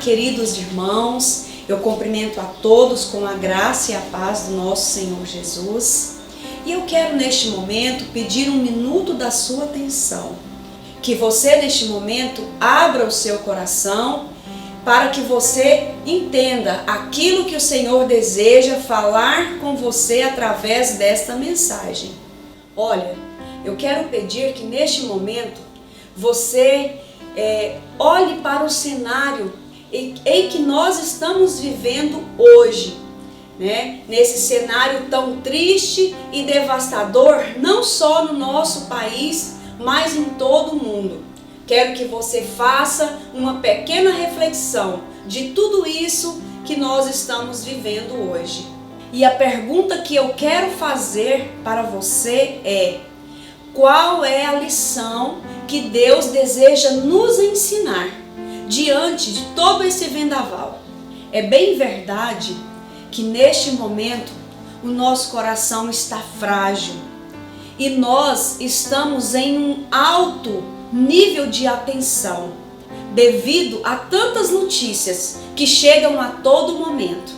queridos irmãos, eu cumprimento a todos com a graça e a paz do nosso Senhor Jesus. E eu quero neste momento pedir um minuto da sua atenção. Que você neste momento abra o seu coração para que você entenda aquilo que o Senhor deseja falar com você através desta mensagem. Olha, eu quero pedir que neste momento você olhe para o cenário em que nós estamos vivendo hoje, né? Nesse cenário tão triste e devastador, não só no nosso país, mas em todo o mundo. Quero que você faça uma pequena reflexão de tudo isso que nós estamos vivendo hoje. E a pergunta que eu quero fazer para você é: qual é a lição que Deus deseja nos ensinar diante de todo esse vendaval? É bem verdade que neste momento o nosso coração está frágil e nós estamos em um alto nível de atenção devido a tantas notícias que chegam a todo momento.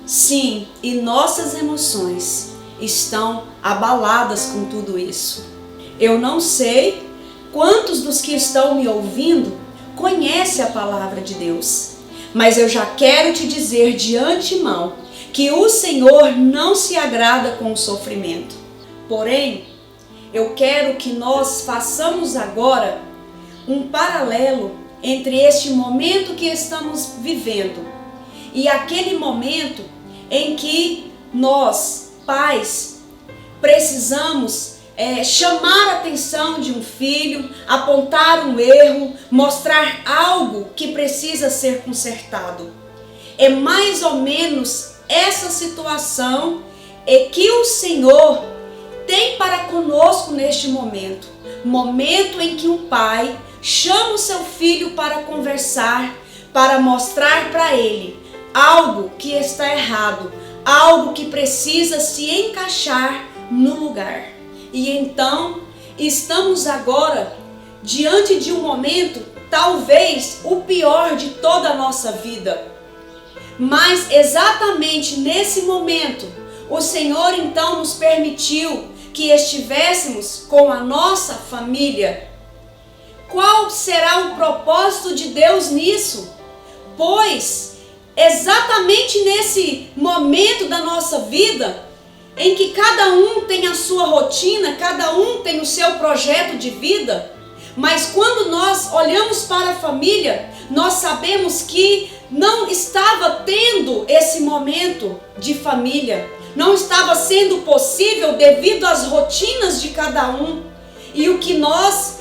Sim, e nossas emoções estão abaladas com tudo isso. Eu não sei quantos dos que estão me ouvindo conhecem a palavra de Deus, mas eu já quero te dizer de antemão que o Senhor não se agrada com o sofrimento. Porém, eu quero que nós façamos agora um paralelo entre este momento que estamos vivendo e aquele momento em que nós, pais, precisamos chamar a atenção de um filho, apontar um erro, mostrar algo que precisa ser consertado. É mais ou menos essa situação que o Senhor tem para conosco neste momento. Momento em que um pai chama o seu filho para conversar, para mostrar para ele algo que está errado, algo que precisa se encaixar no lugar. E então, estamos agora diante de um momento, talvez o pior de toda a nossa vida. Mas exatamente nesse momento, o Senhor então nos permitiu que estivéssemos com a nossa família. Qual será o propósito de Deus nisso? Pois exatamente nesse momento da nossa vida, em que cada um tem a sua rotina, cada um tem o seu projeto de vida, mas quando nós olhamos para a família, nós sabemos que não estava tendo esse momento de família, não estava sendo possível devido às rotinas de cada um. E o que nós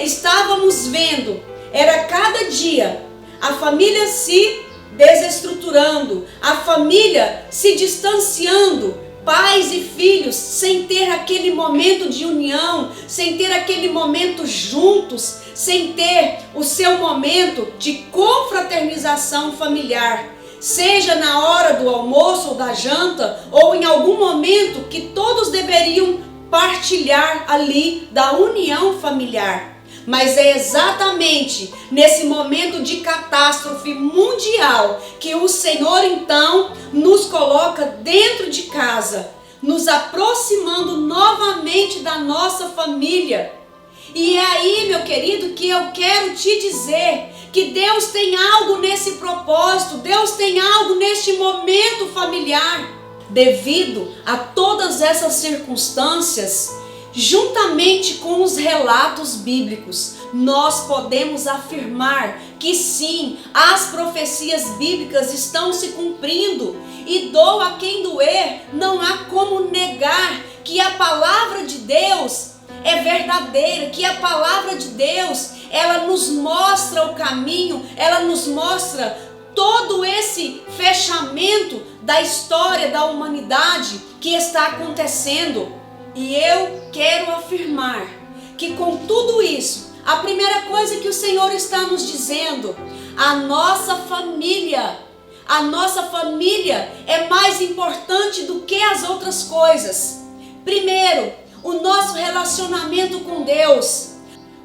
estávamos vendo era cada dia a família se desestruturando, a família se distanciando, pais e filhos sem ter aquele momento de união, sem ter aquele momento juntos, sem ter o seu momento de confraternização familiar, seja na hora do almoço ou da janta, ou em algum momento que todos deveriam partilhar ali da união familiar. Mas é exatamente nesse momento de catástrofe mundial que o Senhor então nos coloca dentro de casa, nos aproximando novamente da nossa família. E é aí, meu querido, que eu quero te dizer que Deus tem algo nesse propósito, Deus tem algo neste momento familiar. Devido a todas essas circunstâncias, juntamente com os relatos bíblicos, nós podemos afirmar que sim, as profecias bíblicas estão se cumprindo. E doa quem doer, não há como negar que a palavra de Deus é verdadeira, que a palavra de Deus, ela nos mostra o caminho, ela nos mostra todo esse fechamento da história da humanidade que está acontecendo. E eu quero afirmar que com tudo isso, a primeira coisa que o Senhor está nos dizendo, a nossa família é mais importante do que as outras coisas. Primeiro, o nosso relacionamento com Deus,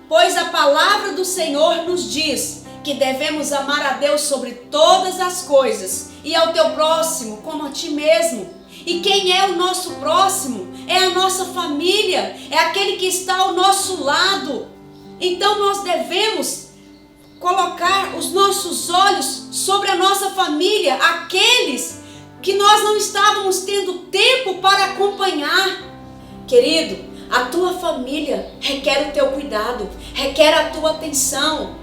pois a palavra do Senhor nos diz que devemos amar a Deus sobre todas as coisas e ao teu próximo como a ti mesmo. E quem é o nosso próximo? É a nossa família, é aquele que está ao nosso lado. Então nós devemos colocar os nossos olhos sobre a nossa família, aqueles que nós não estávamos tendo tempo para acompanhar. Querido, a tua família requer o teu cuidado, requer a tua atenção.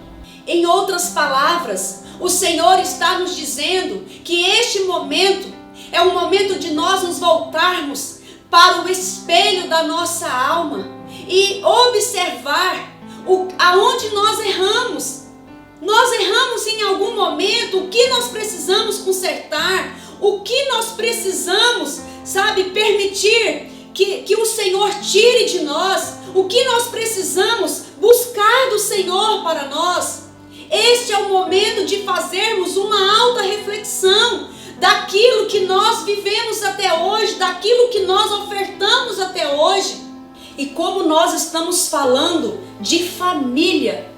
Em outras palavras, o Senhor está nos dizendo que este momento é um momento de nós nos voltarmos para o espelho da nossa alma e observar aonde nós erramos. Nós erramos em algum momento, o que nós precisamos consertar, o que nós precisamos, permitir que o Senhor tire de nós, o que nós precisamos buscar do Senhor para nós. Este é o momento de fazermos uma alta reflexão daquilo que nós vivemos até hoje, daquilo que nós ofertamos até hoje. E como nós estamos falando de família,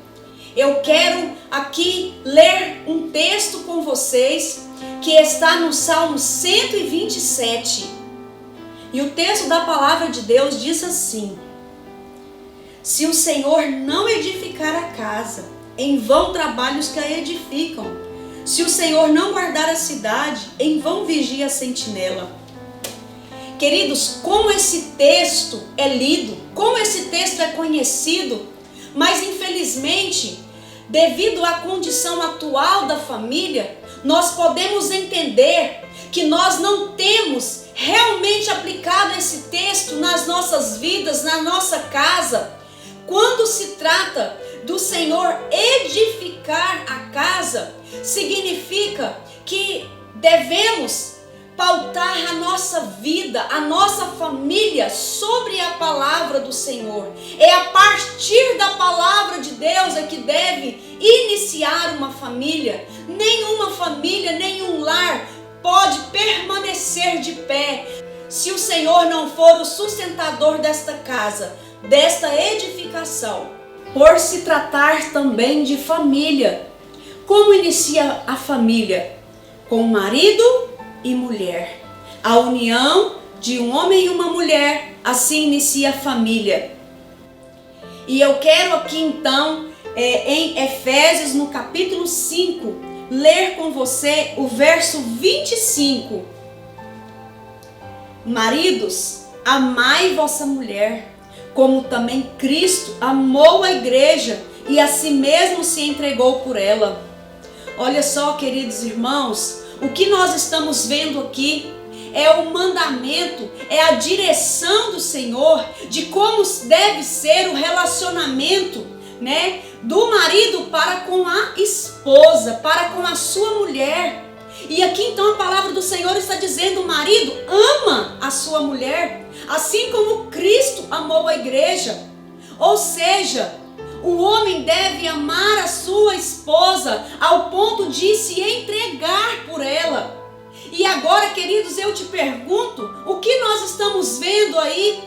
eu quero aqui ler um texto com vocês que está no Salmo 127. E o texto da palavra de Deus diz assim: se o Senhor não edificar a casa, em vão trabalham os que a edificam. Se o Senhor não guardar a cidade, em vão vigia a sentinela. Queridos, como esse texto é lido, como esse texto é conhecido, mas infelizmente, devido à condição atual da família, nós podemos entender que nós não temos realmente aplicado esse texto nas nossas vidas, na nossa casa. Quando se trata do Senhor edificar a casa, significa que devemos pautar a nossa vida, a nossa família sobre a palavra do Senhor. É a partir da palavra de Deus é que deve iniciar uma família. Nenhuma família, nenhum lar pode permanecer de pé se o Senhor não for o sustentador desta casa, desta edificação. Por se tratar também de família, como inicia a família? Com marido e mulher. A união de um homem e uma mulher, assim inicia a família. E eu quero aqui então, em Efésios, no capítulo 5, ler com você o verso 25. Maridos, amai vossa mulher, como também Cristo amou a igreja e a si mesmo se entregou por ela. Olha só, queridos irmãos, o que nós estamos vendo aqui é o mandamento, é a direção do Senhor de como deve ser o relacionamento, do marido para com a esposa, para com a sua mulher. E aqui então a palavra do Senhor está dizendo: o marido ama a sua mulher, assim como Cristo amou a igreja. Ou seja, o homem deve amar a sua esposa ao ponto de se entregar por ela. E agora, queridos, eu te pergunto, o que nós estamos vendo aí,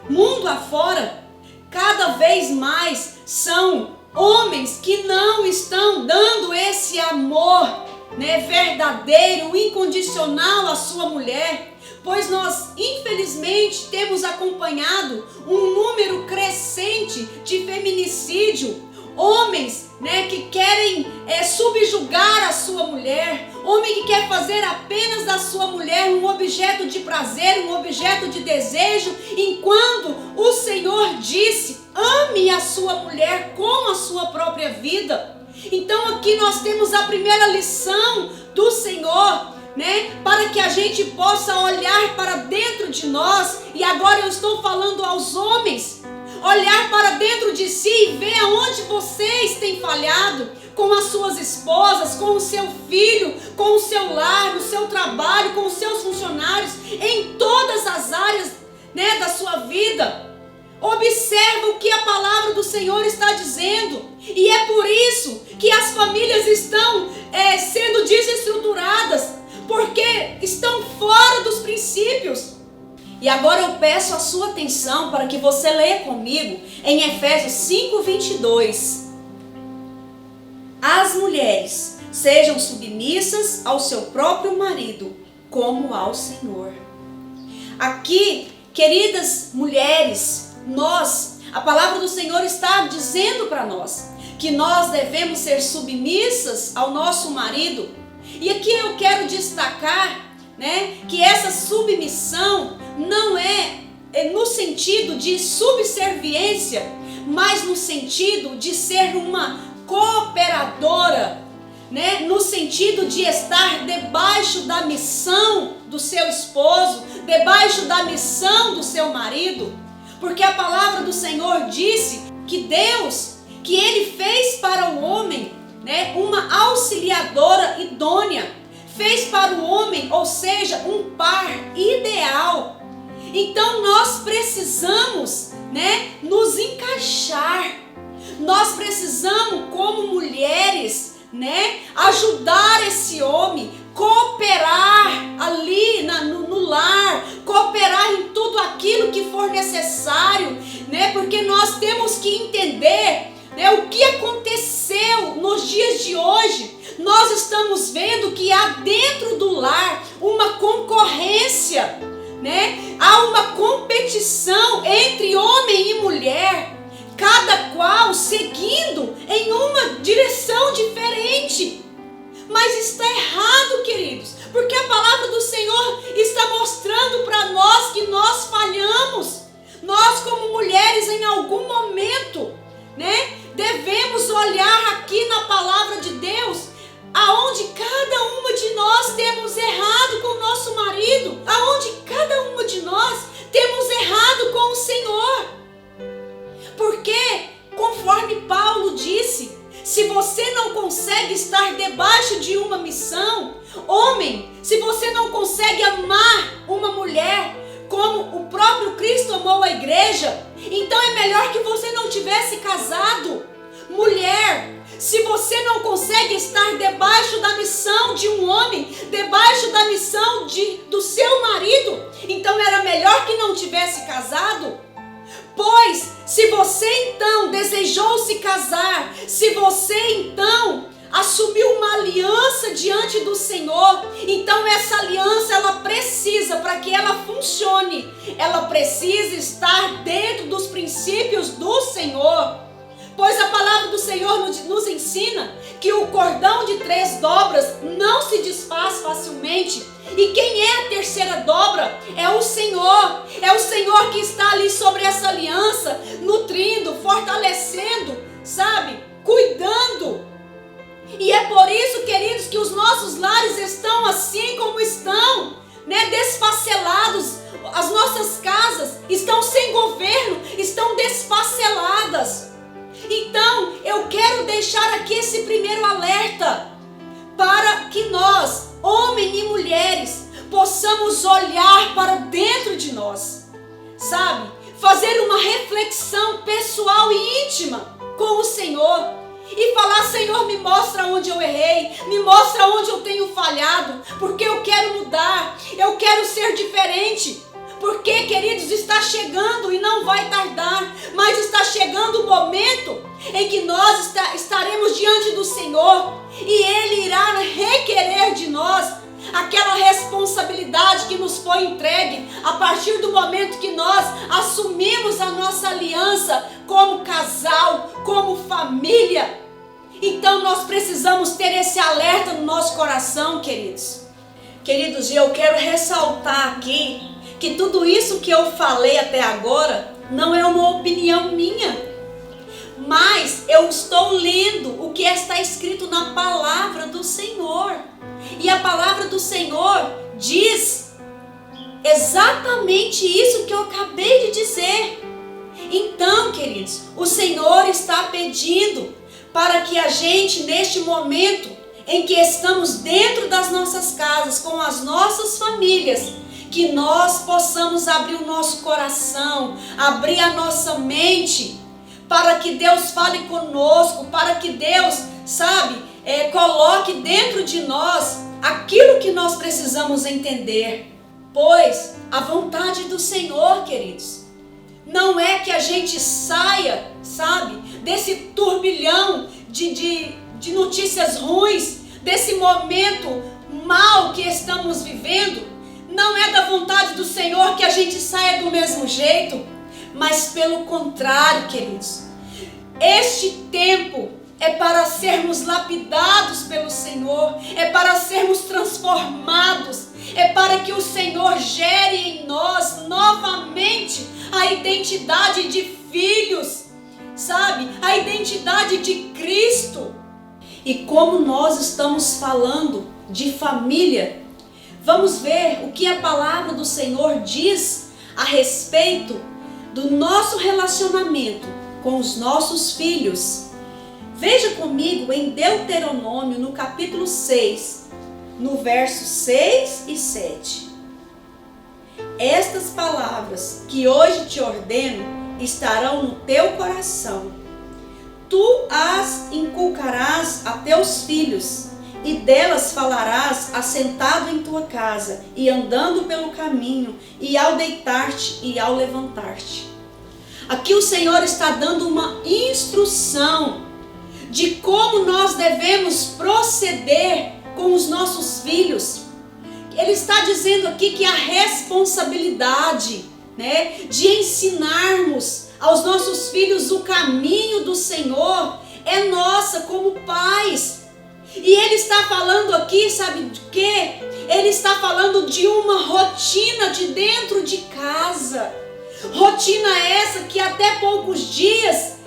mundo afora? Cada vez mais são homens que não estão dando esse amor, verdadeiro, incondicional à sua mulher. Pois nós, infelizmente, temos acompanhado um número crescente de feminicídio. Homens, que querem subjugar a sua mulher. Homem que quer fazer apenas da sua mulher um objeto de prazer, um objeto de desejo. Enquanto o Senhor disse: ame a sua mulher como a sua própria vida. Então aqui nós temos a primeira lição do Senhor, para que a gente possa olhar para dentro de nós. E agora eu estou falando aos homens: olhar para dentro de si e ver aonde vocês têm falhado com as suas esposas, com o seu filho, com o seu lar, no seu trabalho, com os seus funcionários, em todas as áreas da sua vida. Observa o que a palavra do Senhor está dizendo. E é por isso que as famílias estão sendo desestruturadas, porque estão fora dos princípios. E agora eu peço a sua atenção para que você leia comigo em Efésios 5:22. as mulheres sejam submissas ao seu próprio marido, como ao Senhor. Aqui, queridas mulheres, a palavra do Senhor está dizendo para nós que nós devemos ser submissas ao nosso marido. E aqui eu quero destacar, que essa submissão não é no sentido de subserviência, mas no sentido de ser uma cooperadora, no sentido de estar debaixo da missão do seu esposo, debaixo da missão do seu marido, porque a palavra do Senhor disse que Deus, que Ele fez para o homem, uma auxiliadora idônea, fez para o homem, ou seja, um par ideal. Então nós precisamos, nos encaixar. Nós precisamos, como mulheres, ajudar esse homem, cooperar ali no lar, cooperar em tudo aquilo que for necessário, porque nós temos que entender, o que aconteceu nos dias de hoje. Nós estamos vendo que há dentro do lar uma concorrência, há uma competição entre homem e mulher, cada qual seguindo em uma direção diferente. Mas está errado, queridos, porque a palavra do Senhor está mostrando para nós que nós falhamos. Nós, como mulheres, em algum momento, devemos olhar aqui na palavra de Deus, aonde cada uma de nós temos errado com o nosso marido, aonde cada uma de nós temos errado com o Senhor. Porque, conforme Paulo disse, se você não consegue estar debaixo de uma missão, homem, se você não consegue amar uma mulher como o próprio Cristo amou a igreja, então é melhor que você não tivesse casado. Mulher, se você não consegue estar debaixo da missão de um homem, debaixo da missão do seu marido, então era melhor que não tivesse casado. Pois, se você então desejou se casar, se você então assumiu uma aliança diante do Senhor, então essa aliança, ela precisa, para que ela funcione, ela precisa estar dentro dos princípios do Senhor. Pois a palavra do Senhor nos ensina que o cordão de 3 dobras não se desfaz facilmente. E quem é a terceira dobra? É o Senhor. É o Senhor que está ali sobre essa aliança, nutrindo, fortalecendo, cuidando. E é por isso, queridos, que os nossos lares estão assim como estão, desfacelados. As nossas casas estão sem governo, estão desfaceladas. Então, eu quero deixar aqui esse primeiro alerta para que nós, homens e mulheres, possamos olhar para dentro de nós, fazer uma reflexão pessoal e íntima com o Senhor e falar: Senhor, me mostra onde eu errei, me mostra onde eu tenho falhado, porque eu quero mudar, eu quero ser diferente. Porque, queridos, está chegando e não vai tardar, mas está chegando o momento em que nós estaremos diante do Senhor e Ele irá requerer de nós aquela responsabilidade que nos foi entregue a partir do momento que nós assumimos a nossa aliança como casal, como família. Então nós precisamos ter esse alerta no nosso coração, queridos. Queridos, e eu quero ressaltar aqui que tudo isso que eu falei até agora não é uma opinião minha, mas eu estou lendo o que está escrito na palavra do Senhor. E a palavra do Senhor diz exatamente isso que eu acabei de dizer. Então, queridos, o Senhor está pedindo para que a gente, neste momento em que estamos dentro das nossas casas, com as nossas famílias, que nós possamos abrir o nosso coração, abrir a nossa mente, para que Deus fale conosco, para que Deus, coloque dentro de nós aquilo que nós precisamos entender. Pois a vontade do Senhor, queridos, não é que a gente saia, desse turbilhão de de notícias ruins, desse momento mal que estamos vivendo, não é da vontade do Senhor que a gente saia do mesmo jeito, mas pelo contrário, queridos, este tempo é para sermos lapidados pelo Senhor, é para sermos transformados, é para que o Senhor gere em nós novamente a identidade de filhos, sabe? A identidade de Cristo. E como nós estamos falando de família, vamos ver o que a palavra do Senhor diz a respeito do nosso relacionamento com os nossos filhos. Veja comigo em Deuteronômio, no capítulo 6, no verso 6 e 7. Estas palavras que hoje te ordeno estarão no teu coração. Tu as inculcarás a teus filhos, e delas falarás assentado em tua casa, e andando pelo caminho, e ao deitar-te e ao levantar-te. Aqui o Senhor está dando uma instrução de como nós devemos proceder com os nossos filhos. Ele está dizendo aqui que a responsabilidade, de ensinarmos aos nossos filhos o caminho do Senhor é nossa como pais. E ele está falando aqui, sabe de quê? Ele está falando de uma rotina de dentro de casa. Rotina essa que até poucos dias,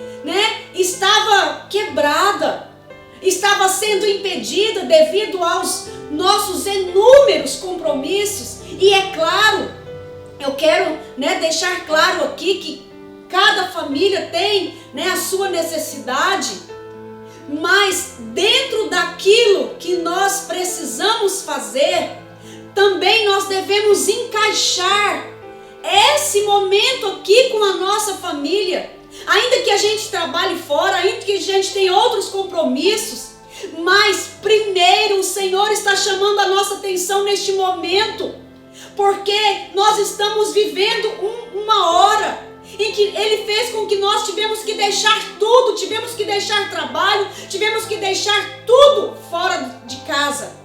estava quebrada, estava sendo impedida devido aos nossos inúmeros compromissos. E é claro, eu quero deixar claro aqui que cada família tem a sua necessidade, mas dentro daquilo que nós precisamos fazer, também nós devemos encaixar esse momento aqui com a nossa família. Ainda que a gente trabalhe fora, ainda que a gente tenha outros compromissos, mas primeiro o Senhor está chamando a nossa atenção neste momento, porque nós estamos vivendo uma hora em que Ele fez com que nós tivemos que deixar tudo, tivemos que deixar trabalho, tivemos que deixar tudo fora de casa,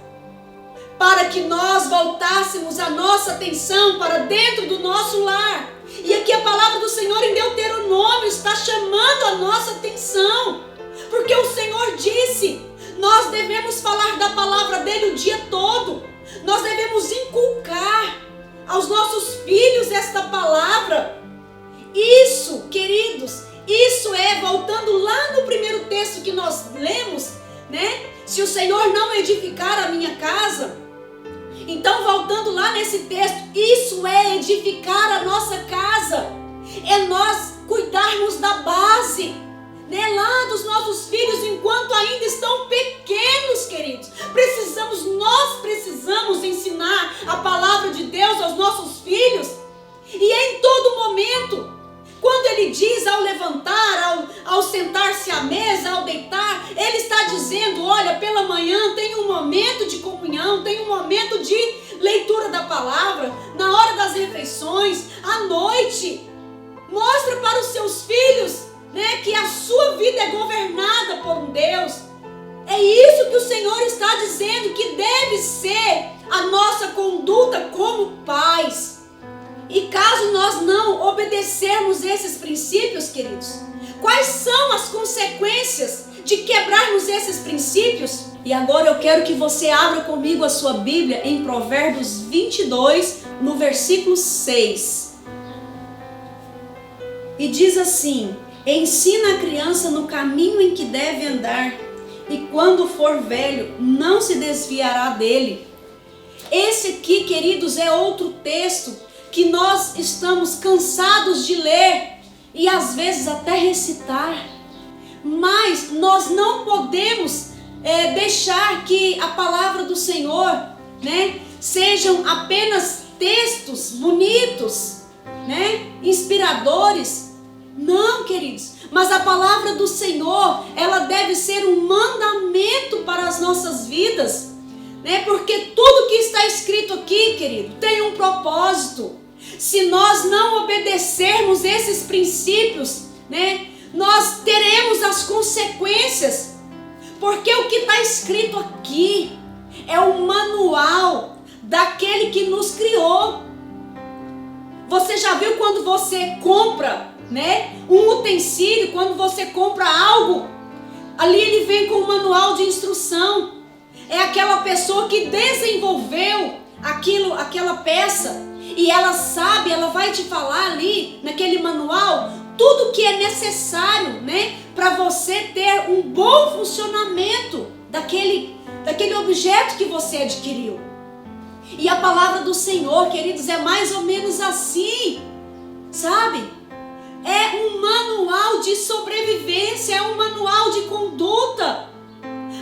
para que nós voltássemos a nossa atenção para dentro do nosso lar. E aqui a palavra do Senhor em Deuteronômio está chamando a nossa atenção, porque o Senhor disse, nós devemos falar da palavra dele o dia todo, nós devemos inculcar aos nossos filhos esta palavra. Isso, queridos, isso é, voltando lá no primeiro texto que nós lemos, se o Senhor não edificar a minha casa, então voltando lá nesse texto, isso é edificar a nossa casa, é nós cuidarmos da base, lá dos nossos filhos enquanto ainda estão pequenos, queridos. Nós precisamos ensinar a palavra de Deus aos nossos filhos, e é em todo momento. Quando ele diz ao levantar, ao sentar-se à mesa, ao deitar, ele está dizendo, olha, pela manhã tem um momento de comunhão, tem um momento de leitura da palavra, na hora das refeições, à noite. Mostra para os seus filhos, que a sua vida é governada por um Deus. É isso que o Senhor está dizendo, que deve ser a nossa conduta como pais. E caso nós não obedecermos esses princípios, queridos, quais são as consequências de quebrarmos esses princípios? E agora eu quero que você abra comigo a sua Bíblia em Provérbios 22, no versículo 6. E diz assim, ensina a criança no caminho em que deve andar, e quando for velho, não se desviará dele. Esse aqui, queridos, é outro texto que nós estamos cansados de ler e às vezes até recitar, mas nós não podemos deixar que a palavra do Senhor, sejam apenas textos bonitos, inspiradores. Não, queridos, mas a palavra do Senhor, ela deve ser um mandamento para as nossas vidas, porque tudo que está escrito aqui, querido, tem um propósito. Se nós não obedecermos esses princípios, nós teremos as consequências, Porque o que está escrito aqui é o manual daquele que nos criou. Você já viu quando você compra, né, um utensílio, quando você compra algo, ali ele vem com um manual de instrução. É aquela pessoa que desenvolveu aquela peça, e ela sabe, ela vai te falar ali naquele manual tudo que é necessário, né, para você ter um bom funcionamento daquele objeto que você adquiriu. E a palavra do Senhor, queridos, é mais ou menos assim, sabe? É um manual de sobrevivência, é um manual de conduta.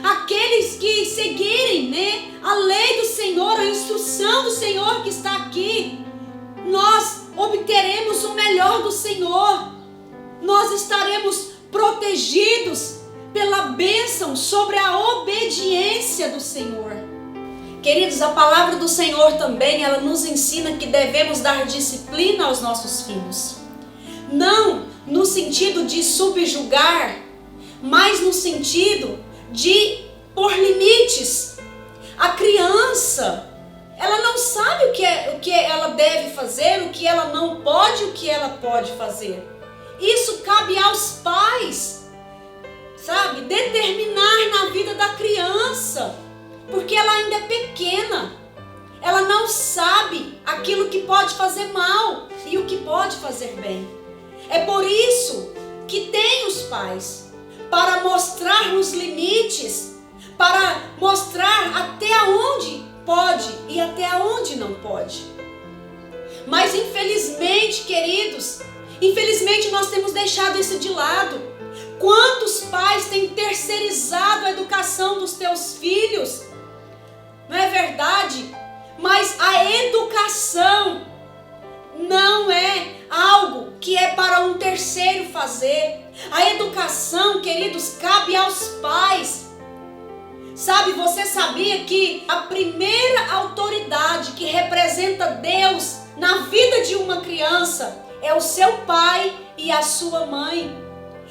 Aqueles que seguirem, né, a lei do Senhor, a instrução do Senhor que está aqui, nós obteremos o melhor do Senhor. Nós estaremos protegidos pela bênção sobre a obediência do Senhor. Queridos, a palavra do Senhor também, ela nos ensina que devemos dar disciplina aos nossos filhos. Não no sentido de subjugar, mas no sentido de pôr limites. A criança, ela não sabe o que ela deve fazer, o que ela não pode, o que ela pode fazer. Isso cabe aos pais, sabe, determinar na vida da criança, porque ela ainda é pequena. Ela não sabe aquilo que pode fazer mal e o que pode fazer bem. É por isso que tem os pais, para mostrar os limites, para mostrar até onde pode e até onde não pode. Mas infelizmente, queridos, nós temos deixado isso de lado. Quantos pais têm terceirizado a educação dos teus filhos? Não é verdade? Mas a educação não é algo que é para um terceiro fazer. A educação, queridos, cabe aos pais. Sabe, você sabia que a primeira autoridade que representa Deus na vida de uma criança é o seu pai e a sua mãe?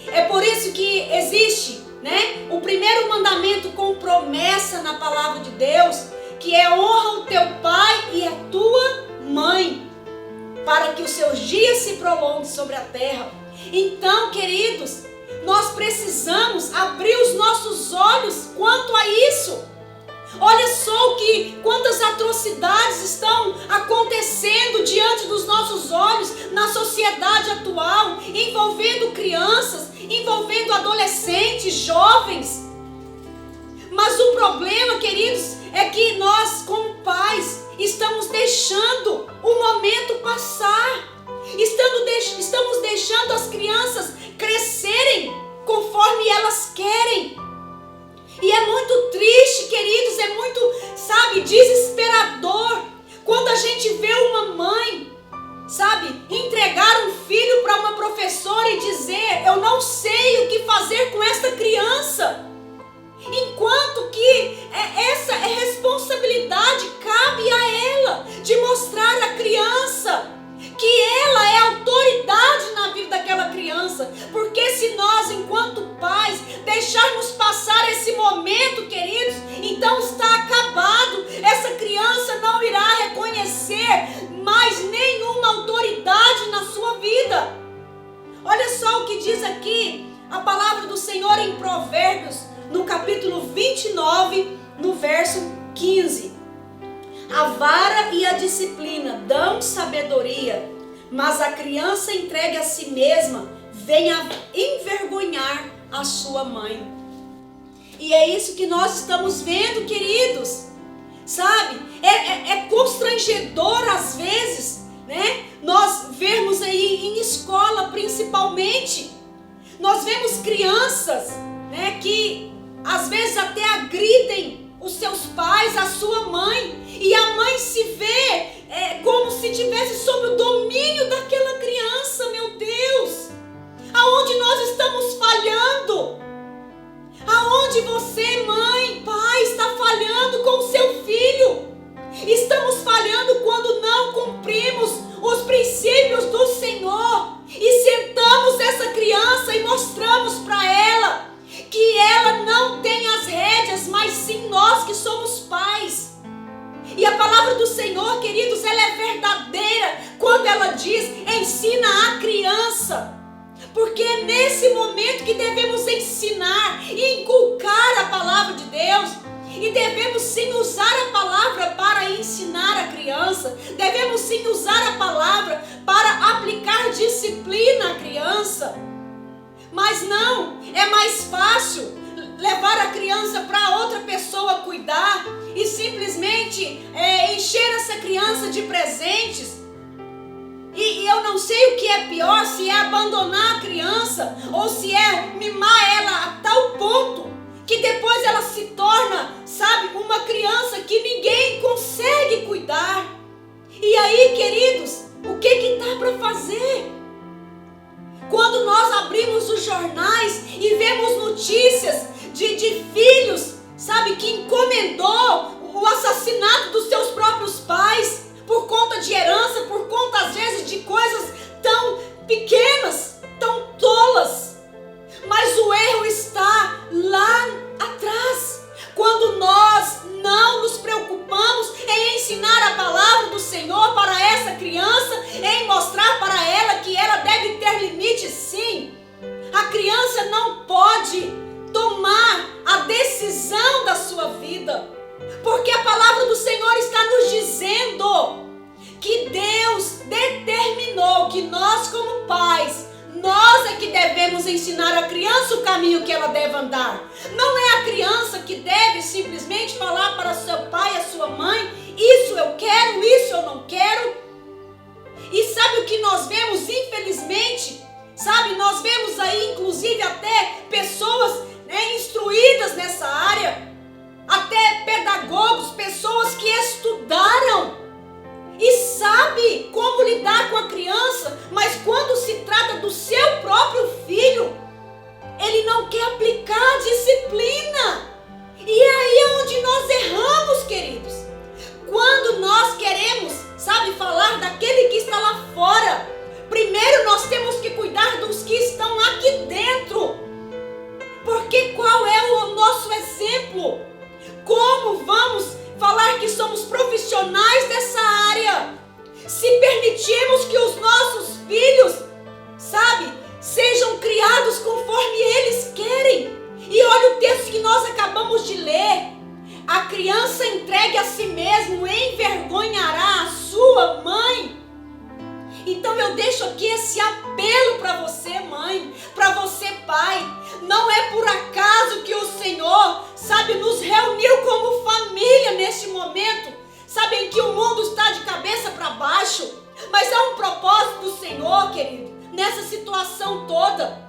É por isso que existe, né, o primeiro mandamento com promessa na palavra de Deus, que é: honra o teu pai e a tua mãe, para que os seus dias se prolonguem sobre a terra. Então, queridos, nós precisamos abrir os nossos olhos quanto a isso. Olha só quantas atrocidades estão acontecendo diante dos nossos olhos na sociedade atual, envolvendo crianças, envolvendo adolescentes, jovens. Mas o problema, queridos, é que nós, como pais, estamos deixando o momento passar. Estamos deixando as crianças crescerem conforme elas querem. E é muito triste, queridos, é muito, sabe, desesperador quando a gente vê uma mãe, sabe, entregar um filho para uma professora e dizer: eu não sei o que fazer com esta criança. Enquanto que essa responsabilidade cabe a ela, de mostrar à criança que ela é autoridade na vida daquela criança. Porque se nós, enquanto pais, deixarmos passar esse momento, queridos, então está acabado. Essa criança não irá reconhecer mais nenhuma autoridade na sua vida. Olha só o que diz aqui a palavra do Senhor em Provérbios, no capítulo 29, no verso 15. A vara e a disciplina dão sabedoria, mas a criança entregue a si mesma vem a envergonhar a sua mãe. E é isso que nós estamos vendo, queridos. Sabe? É constrangedor às vezes, né? Nós vemos aí em escola principalmente, nós vemos crianças, né, que às vezes até agridem os seus pais, a sua mãe, e a mãe se vê como se estivesse sob o domínio daquela criança. Meu Deus, aonde nós estamos falhando? Aonde você, mãe, pai, está falhando com o seu filho? Estamos falhando quando não cumprimos os princípios do Senhor e sentamos essa criança e mostramos para ela que ela não tem as E devemos sim usar a palavra para ensinar a criança. Devemos sim usar a palavra para aplicar disciplina à criança. Mas não, é mais fácil levar a criança para outra pessoa cuidar e simplesmente encher essa criança de presentes. E eu não sei o que é pior, se é abandonar a criança ou se é mimar ela a tal ponto que depois ela se torna, sabe, uma criança que ninguém consegue cuidar. E aí, queridos, o que dá para fazer? Quando nós abrimos os jornais e vemos notícias de filhos, sabe, que encomendou o assassinato dos seus próprios pais por conta de herança, por conta às vezes de coisas tão pequenas, tão tolas. Mas o erro está lá atrás, quando nós não nos preocupamos em ensinar a palavra do Senhor para essa criança, em mostrar para ela que ela deve ter limites, sim. A criança não pode tomar a decisão da sua vida, porque a palavra do Senhor está nos dizendo que Deus determinou que nós, como pais, nós é que devemos ensinar a criança o caminho que ela deve andar. Não é a criança que deve simplesmente falar para seu pai e a sua mãe: isso eu quero, isso eu não quero. E sabe o que nós vemos, infelizmente? Sabe, nós vemos aí inclusive até pessoas instruídas nessa área, até pedagogos, pessoas que estudaram e sabe como lidar com a criança, mas quando se trata do seu próprio filho, ele não quer aplicar a disciplina. E é aí onde nós erramos, queridos. Quando nós queremos, sabe, falar daquele que está lá fora, primeiro nós temos que cuidar dos que estão aqui dentro. Porque qual é o nosso exemplo? Como vamos falar que somos profissionais dessa área se permitirmos que os nossos filhos, sabe, sejam criados conforme eles querem? E olha o texto que nós acabamos de ler: a criança entregue a si mesmo envergonhará a sua mãe. Então eu deixo aqui esse apelo para você, mãe, para você, pai. Não é por acaso que o Senhor, sabe, nos reuniu como família neste momento, sabe, em que o mundo está de cabeça para baixo. Mas há um propósito do Senhor, querido, nessa situação toda.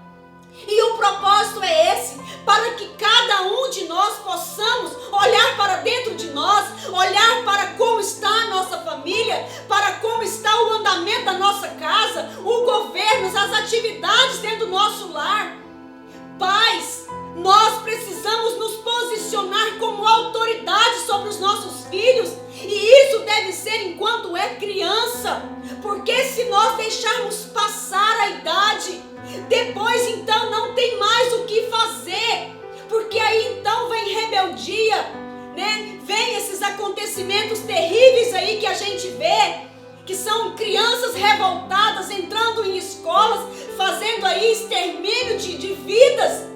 E o propósito é esse: para que cada um de nós possamos olhar para dentro de nós, olhar para como está a nossa família, para como está o andamento da nossa casa, o governo, as atividades dentro do nosso lar. Pais, nós precisamos nos posicionar como autoridade sobre os nossos filhos, e isso deve ser enquanto é criança, porque se nós deixarmos passar a idade, depois então não tem mais o que fazer, porque aí então vem rebeldia, né? Vem esses acontecimentos terríveis aí que a gente vê, que são crianças revoltadas entrando em escolas, fazendo aí extermínio de vidas.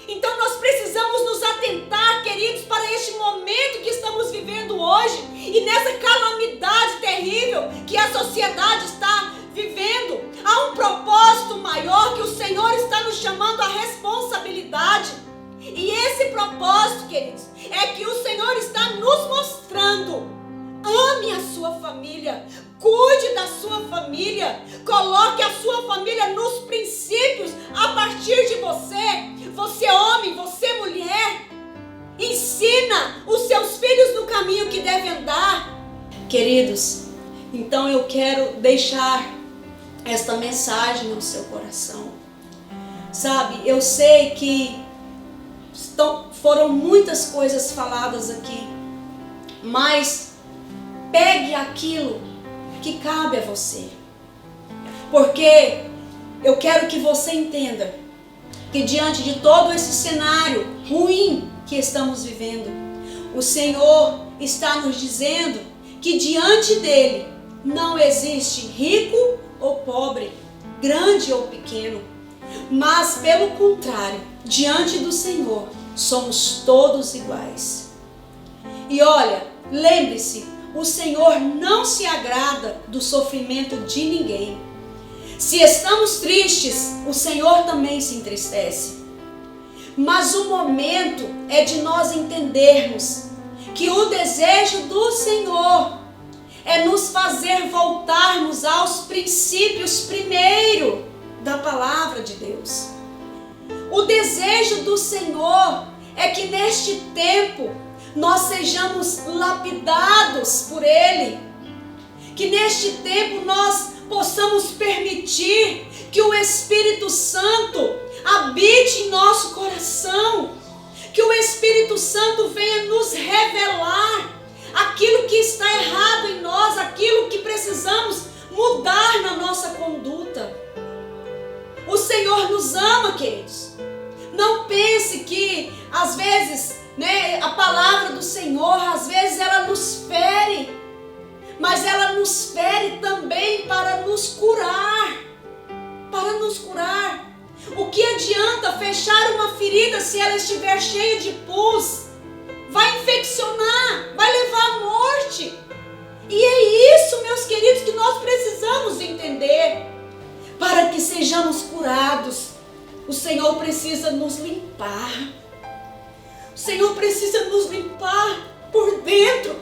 Então nós precisamos nos atentar, queridos, para este momento que estamos vivendo hoje e nessa calamidade terrível que a sociedade está vivendo. Há um propósito maior que o Senhor está nos chamando à responsabilidade. E esse propósito, queridos, é que o Senhor está nos mostrando: ame a sua família, cuide da sua família, coloque a sua família nos princípios a partir de você. Você homem, você mulher, ensina os seus filhos no caminho que devem andar. Queridos, então eu quero deixar esta mensagem no seu coração. Sabe, eu sei que foram muitas coisas faladas aqui, mas pegue aquilo que cabe a você, porque eu quero que você entenda que diante de todo esse cenário ruim que estamos vivendo, o Senhor está nos dizendo que diante dele não existe rico ou pobre, grande ou pequeno, mas pelo contrário, diante do Senhor somos todos iguais. E olha, lembre-se, o Senhor não se agrada do sofrimento de ninguém. Se estamos tristes, o Senhor também se entristece. Mas o momento é de nós entendermos que o desejo do Senhor é nos fazer voltarmos aos princípios primeiro da palavra de Deus. O desejo do Senhor é que neste tempo nós sejamos lapidados por Ele. Que neste tempo nós possamos permitir que o Espírito Santo habite em nosso coração. Que o Espírito Santo venha nos revelar aquilo que está errado em nós, aquilo que precisamos mudar na nossa conduta. O Senhor nos ama, queridos. Não pense que, às vezes, a palavra do Senhor, às vezes ela nos fere, mas ela nos fere também para nos curar. Para nos curar. O que adianta fechar uma ferida se ela estiver cheia de pus? Vai infeccionar, vai levar à morte. E é isso, meus queridos, que nós precisamos entender. Para que sejamos curados, o Senhor precisa nos limpar. O Senhor precisa nos limpar por dentro.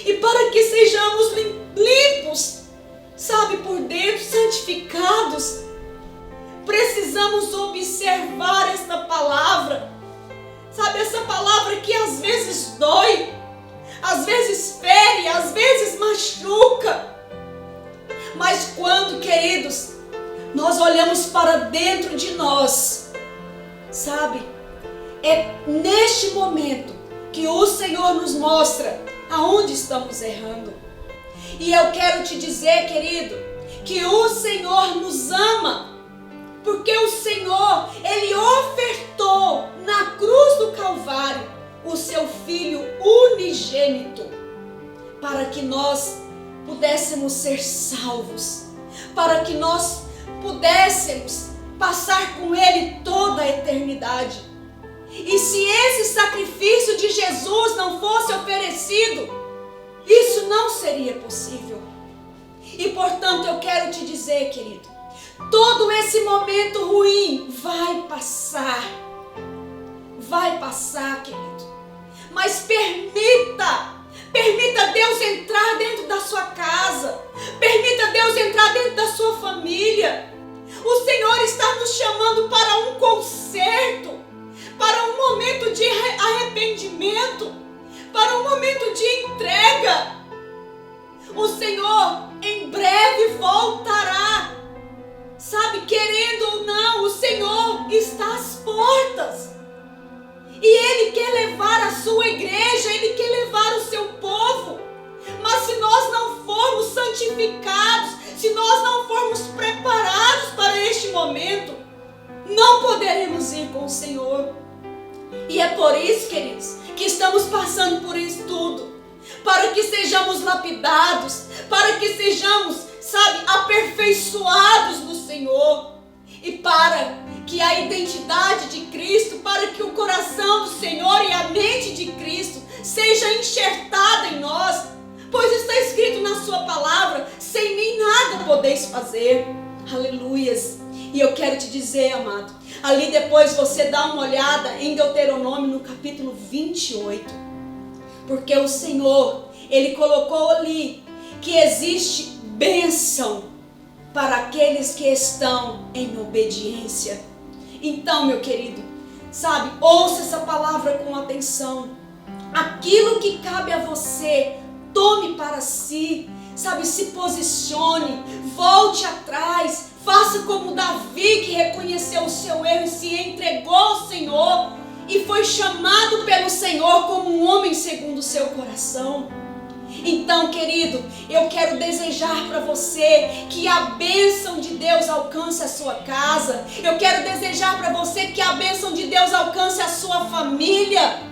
E para que sejamos limpos, por dentro, santificados, precisamos observar esta palavra. Essa palavra que às vezes dói, às vezes fere, às vezes machuca. Mas quando, queridos, nós olhamos para dentro de nós, é neste momento que o Senhor nos mostra aonde estamos errando. E eu quero te dizer, querido, que o Senhor nos ama, porque o Senhor, Ele ofertou na cruz do Calvário o seu Filho unigênito, para que nós pudéssemos ser salvos, para que nós pudéssemos passar com Ele toda a eternidade. E se esse sacrifício de Jesus não fosse oferecido, isso não seria possível. E portanto eu quero te dizer, querido, todo esse momento ruim vai passar, querido. Mas permita Deus entrar dentro da sua casa, permita Deus entrar dentro da sua família. O Senhor está nos chamando para um conserto, para um momento de arrependimento, para um momento de entrega. O Senhor em breve voltará. Querendo ou não, o Senhor está às portas. E Ele quer levar a sua igreja, Ele quer levar o seu povo. Mas se nós não formos santificados, se nós não formos preparados para este momento, não poderemos ir com o Senhor. E é por isso, queridos, que estamos passando por isso tudo. Para que sejamos lapidados, para que sejamos, aperfeiçoados no Senhor. E para que a identidade de Cristo, para que o coração do Senhor e a mente de Cristo seja enxertada em nós. Pois está escrito na sua palavra, sem mim nada podeis fazer. Aleluias. E eu quero te dizer, amado, ali depois você dá uma olhada em Deuteronômio no capítulo 28. Porque o Senhor, Ele colocou ali que existe bênção para aqueles que estão em obediência. Então, meu querido, ouça essa palavra com atenção. Aquilo que cabe a você, tome para si, se posicione, volte atrás, faça como Davi, que reconheceu o seu erro e se entregou ao Senhor e foi chamado pelo Senhor como um homem segundo o seu coração. Então, querido, eu quero desejar para você que a bênção de Deus alcance a sua casa. Eu quero desejar para você que a bênção de Deus alcance a sua família.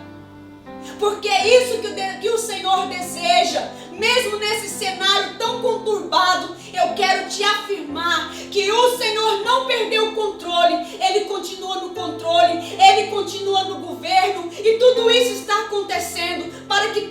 Porque é isso que o Senhor deseja. Mesmo nesse cenário tão conturbado, eu quero te afirmar que o Senhor não perdeu o controle. Ele continua no controle, Ele continua no governo. E tudo isso está acontecendo para que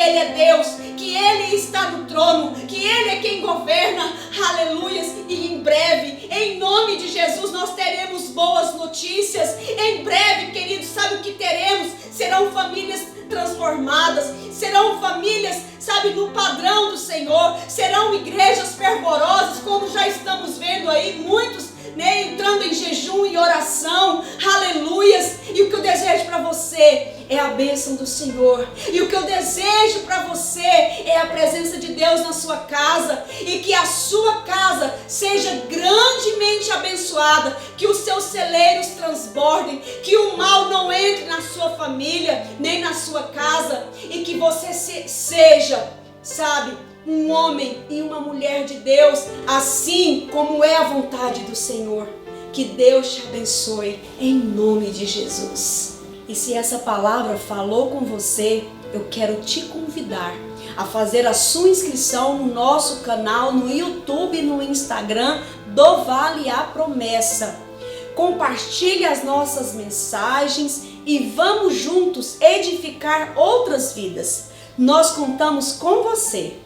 Ele é Deus, que Ele está no trono, que Ele é quem governa, aleluias, e em breve, em nome de Jesus, nós teremos boas notícias. Em breve, queridos, sabe o que teremos? Serão famílias transformadas, serão famílias, sabe, no padrão do Senhor, serão igrejas fervorosas, como já estamos vendo aí, muitos, né, entrando em jejum e oração, aleluias. E o que eu desejo para você é a bênção do Senhor, e o que eu desejo para você é a presença de Deus na sua casa, e que a sua casa seja grandemente abençoada, que os seus celeiros transbordem, que o mal não entre na sua família, nem na sua casa, e que você seja, sabe, um homem e uma mulher de Deus, assim como é a vontade do Senhor. Que Deus te abençoe em nome de Jesus. E se essa palavra falou com você, eu quero te convidar a fazer a sua inscrição no nosso canal no YouTube e no Instagram do Vale a Promessa. Compartilhe as nossas mensagens e vamos juntos edificar outras vidas. Nós contamos com você.